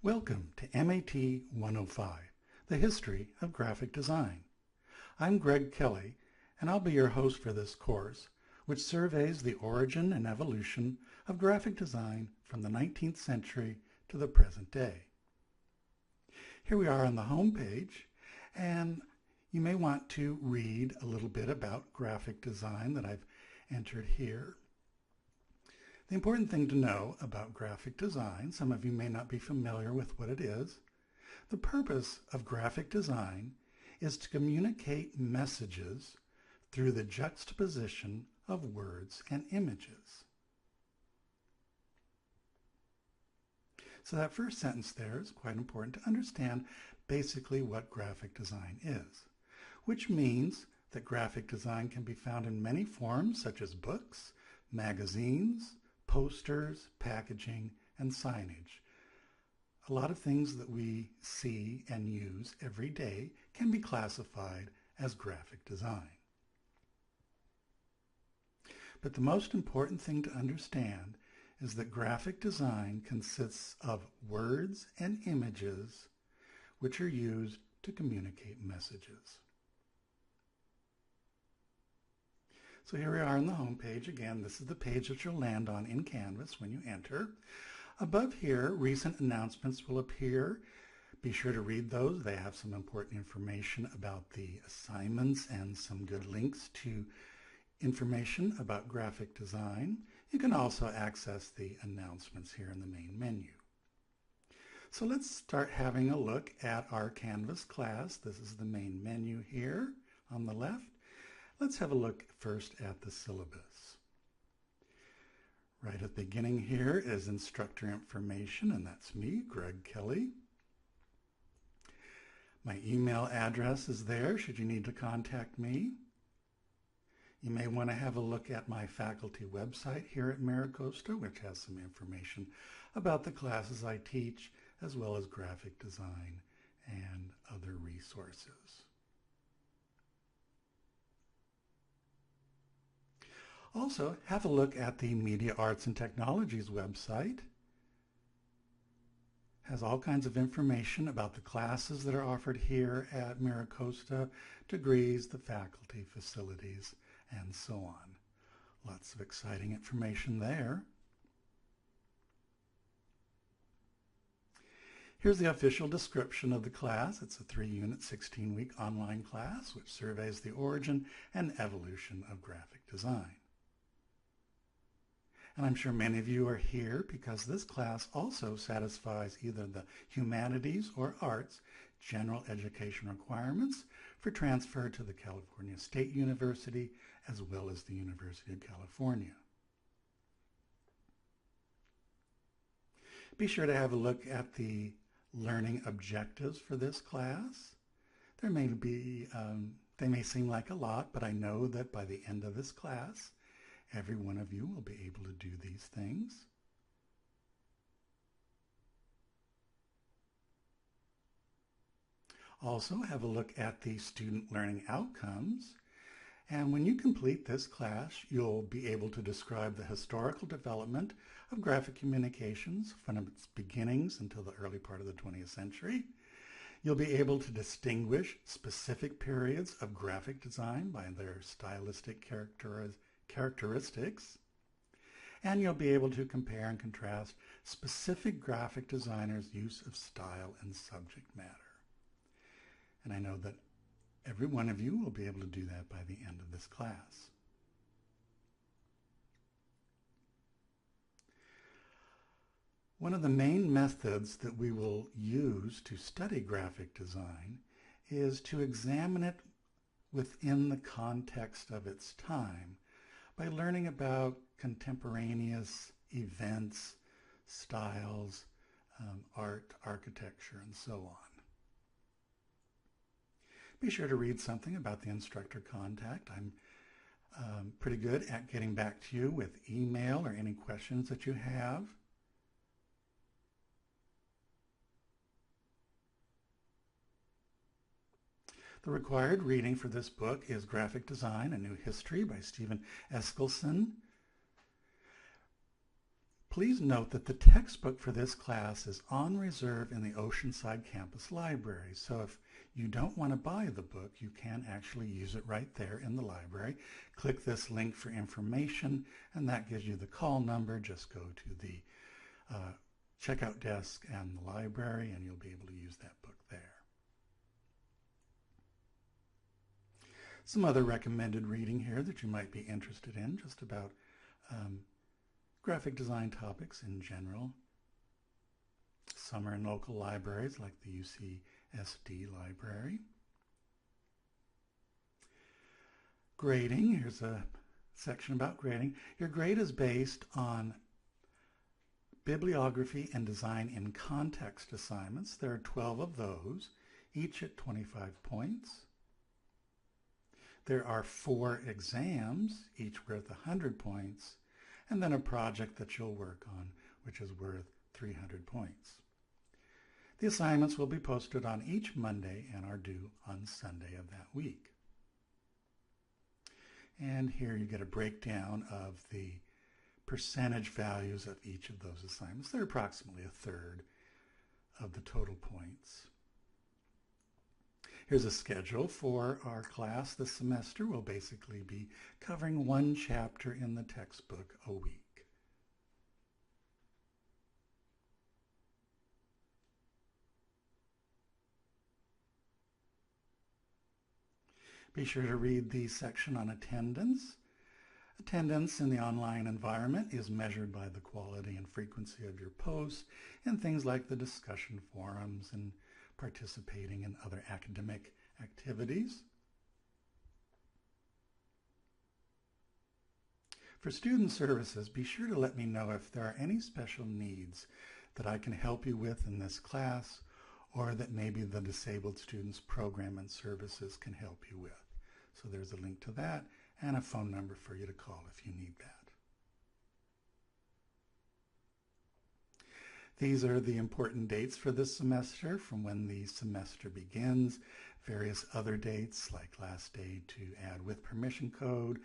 Welcome to MAT 105, the history of graphic design. I'm Greg Kelly, and I'll be your host for this course, which surveys the origin and evolution of graphic design from the 19th century to the present day. Here we are on the home page, and you may want to read a little bit about graphic design that I've entered here. The important thing to know about graphic design, some of you may not be familiar with what it is. The purpose of graphic design is to communicate messages through the juxtaposition of words and images. So that first sentence there is quite important to understand basically what graphic design is, which means that graphic design can be found in many forms such as books, magazines, posters, packaging, and signage. A lot of things that we see and use every day can be classified as graphic design. But the most important thing to understand is that graphic design consists of words and images which are used to communicate messages. So here we are on the home page. Again, this is the page that you'll land on in Canvas when you enter. Above here, recent announcements will appear. Be sure to read those. They have some important information about the assignments and some good links to information about graphic design. You can also access the announcements here in the main menu. So let's start having a look at our Canvas class. This is the main menu here on the left. Let's have a look first at the syllabus. Right at the beginning here is instructor information, and that's me, Greg Kelly. My email address is there should you need to contact me. You may want to have a look at my faculty website here at MiraCosta, which has some information about the classes I teach, as well as graphic design and other resources. Also, have a look at the Media Arts and Technologies website. It has all kinds of information about the classes that are offered here at MiraCosta, degrees, the faculty, facilities, and so on. Lots of exciting information there. Here's the official description of the class. It's a 3-unit, 16-week online class which surveys the origin and evolution of graphic design. And I'm sure many of you are here because this class also satisfies either the humanities or arts general education requirements for transfer to the California State University as well as the University of California. Be sure to have a look at the learning objectives for this class. There may be, they may seem like a lot, but I know that by the end of this class, every one of you will be able to do these things. Also, have a look at the student learning outcomes. And when you complete this class, you'll be able to describe the historical development of graphic communications from its beginnings until the early part of the 20th century. You'll be able to distinguish specific periods of graphic design by their stylistic characteristics, and you'll be able to compare and contrast specific graphic designers' use of style and subject matter. And I know that every one of you will be able to do that by the end of this class. One of the main methods that we will use to study graphic design is to examine it within the context of its time by learning about contemporaneous events, styles, art, architecture, and so on. Be sure to read something about the instructor contact. I'm pretty good at getting back to you with email or any questions that you have. The required reading for this book is Graphic Design, A New History by Stephen Eskelsen. Please note that the textbook for this class is on reserve in the Oceanside Campus Library. So if you don't want to buy the book, you can actually use it right there in the library. Click this link for information, and that gives you the call number. Just go to the checkout desk and the library, and you'll be able to use that book there. Some other recommended reading here that you might be interested in, just about graphic design topics in general. Some are in local libraries like the UCSD library. Grading, here's a section about grading. Your grade is based on bibliography and design in context assignments. There are 12 of those, each at 25 points. There are 4 exams, each worth 100 points, and then a project that you'll work on, which is worth 300 points. The assignments will be posted on each Monday and are due on Sunday of that week. And here you get a breakdown of the percentage values of each of those assignments. They're approximately 1/3 of the total points. Here's a schedule for our class this semester. We'll basically be covering 1 chapter in the textbook a week. Be sure to read the section on attendance. Attendance in the online environment is measured by the quality and frequency of your posts and things like the discussion forums and participating in other academic activities. For student services, be sure to let me know if there are any special needs that I can help you with in this class, or that maybe the Disabled Students Program and Services can help you with. So there's a link to that and a phone number for you to call if you need that. These are the important dates for this semester from when the semester begins, various other dates like last day to add with permission code,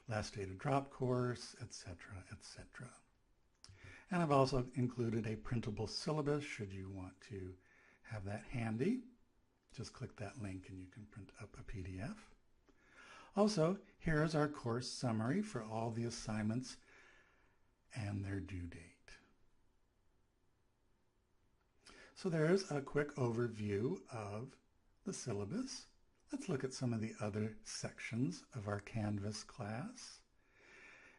last day to drop course, etc., etc. And I've also included a printable syllabus should you want to have that handy. Just click that link and you can print up a PDF. Also, here is our course summary for all the assignments and their due date. So there's a quick overview of the syllabus. Let's look at some of the other sections of our Canvas class.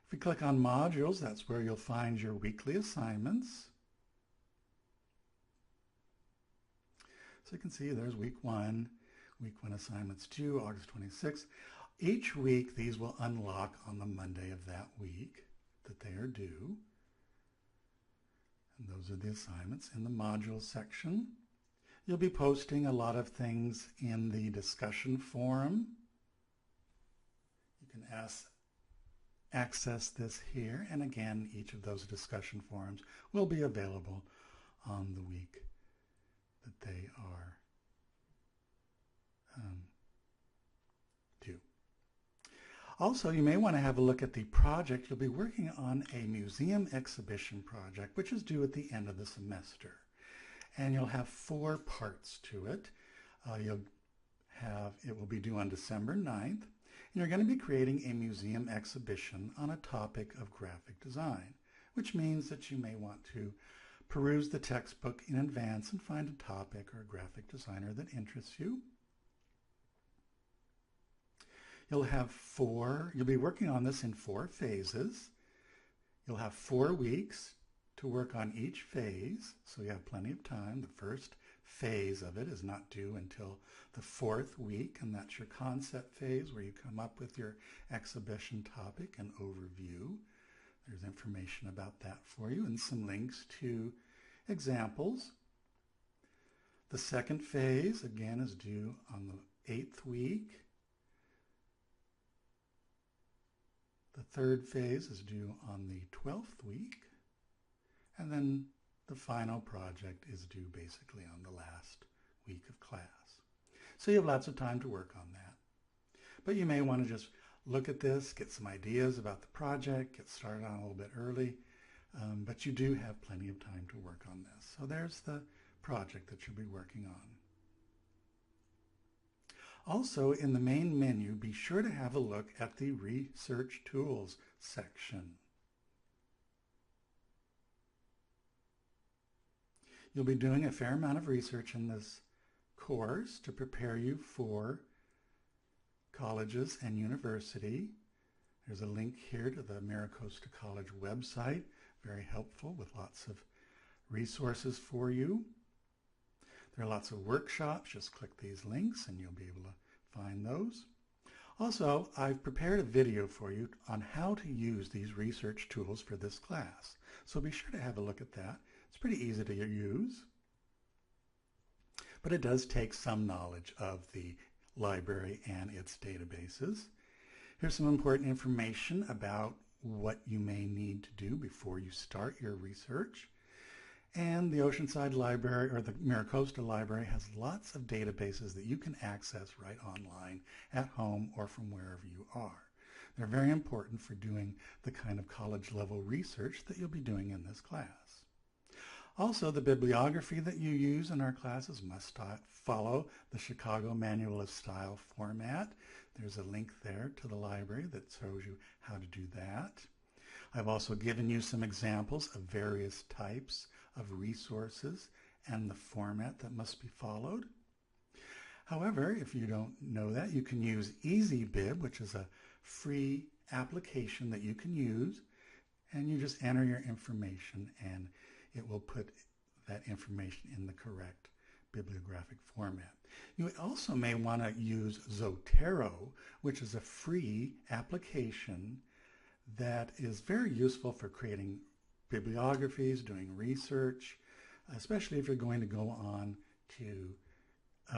If we click on modules, that's where you'll find your weekly assignments. So you can see there's week 1 assignments 2, August 26th. Each week these will unlock on the Monday of that week that they are due. And those are the assignments in the modules section. You'll be posting a lot of things in the discussion forum. You can access this here, and again, each of those discussion forums will be available on the week that they are due. Also, you may want to have a look at the project. You'll be working on a museum exhibition project, which is due at the end of the semester. And you'll have 4 parts to it. It will be due on December 9th. And you're going to be creating a museum exhibition on a topic of graphic design, which means that you may want to peruse the textbook in advance and find a topic or a graphic designer that interests you. You'll be working on this in 4 phases. You'll have 4 weeks to work on each phase, so you have plenty of time. The first phase of it is not due until the 4th week, and that's your concept phase where you come up with your exhibition topic and overview. There's information about that for you and some links to examples. The second phase, again, is due on the 8th week. The 3rd phase is due on the 12th week. And then the final project is due basically on the last week of class. So you have lots of time to work on that. But you may want to just look at this, get some ideas about the project, get started on it a little bit early, but you do have plenty of time to work on this. So there's the project that you'll be working on. Also, in the main menu, be sure to have a look at the Research Tools section. You'll be doing a fair amount of research in this course to prepare you for colleges and university. There's a link here to the MiraCosta College website, very helpful with lots of resources for you. There are lots of workshops. Just click these links and you'll be able to find those. Also, I've prepared a video for you on how to use these research tools for this class. So be sure to have a look at that. It's pretty easy to use, but it does take some knowledge of the library and its databases. Here's some important information about what you may need to do before you start your research. And the Oceanside Library, or the MiraCosta Library, has lots of databases that you can access right online at home or from wherever you are. They're very important for doing the kind of college level research that you'll be doing in this class. Also, the bibliography that you use in our classes must follow the Chicago Manual of Style format. There's a link there to the library that shows you how to do that. I've also given you some examples of various types of resources and the format that must be followed. However, if you don't know that, you can use EasyBib, which is a free application that you can use, and you just enter your information and it will put that information in the correct bibliographic format. You also may want to use Zotero, which is a free application that is very useful for creating bibliographies, doing research, especially if you're going to go on to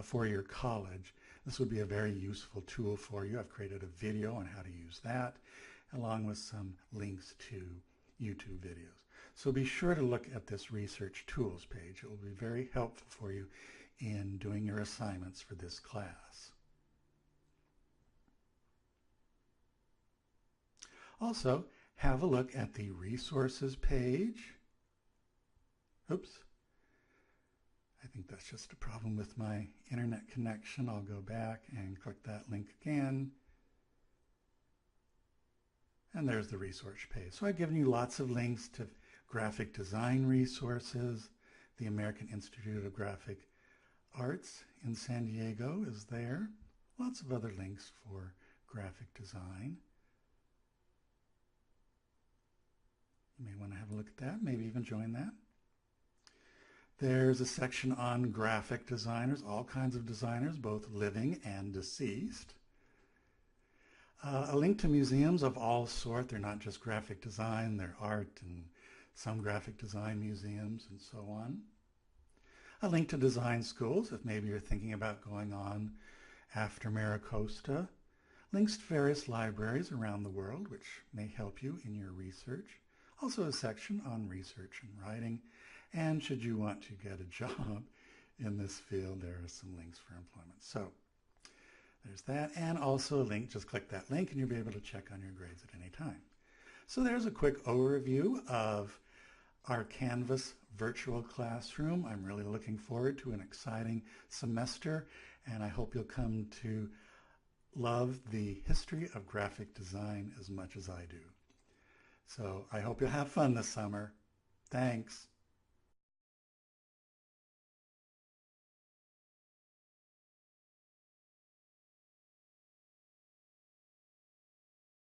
for your college. This would be a very useful tool for you. I've created a video on how to use that, along with some links to YouTube videos. So be sure to look at this Research Tools page. It will be very helpful for you in doing your assignments for this class. Also, have a look at the Resources page. Oops. I think that's just a problem with my internet connection. I'll go back and click that link again. And there's the resource page. So I've given you lots of links to graphic design resources. The American Institute of Graphic Arts in San Diego is there. Lots of other links for graphic design. You may want to have a look at that, maybe even join that. There's a section on graphic designers, all kinds of designers, both living and deceased. A link to museums of all sorts. They're not just graphic design, they're art and some graphic design museums and so on. A link to design schools, if maybe you're thinking about going on after MiraCosta. Links to various libraries around the world, which may help you in your research. Also a section on research and writing. And should you want to get a job in this field, there are some links for employment. So there's that, and also a link. Just click that link and you'll be able to check on your grades at any time. So there's a quick overview of our Canvas virtual classroom. I'm really looking forward to an exciting semester, and I hope you'll come to love the history of graphic design as much as I do. So I hope you'll have fun this summer. Thanks.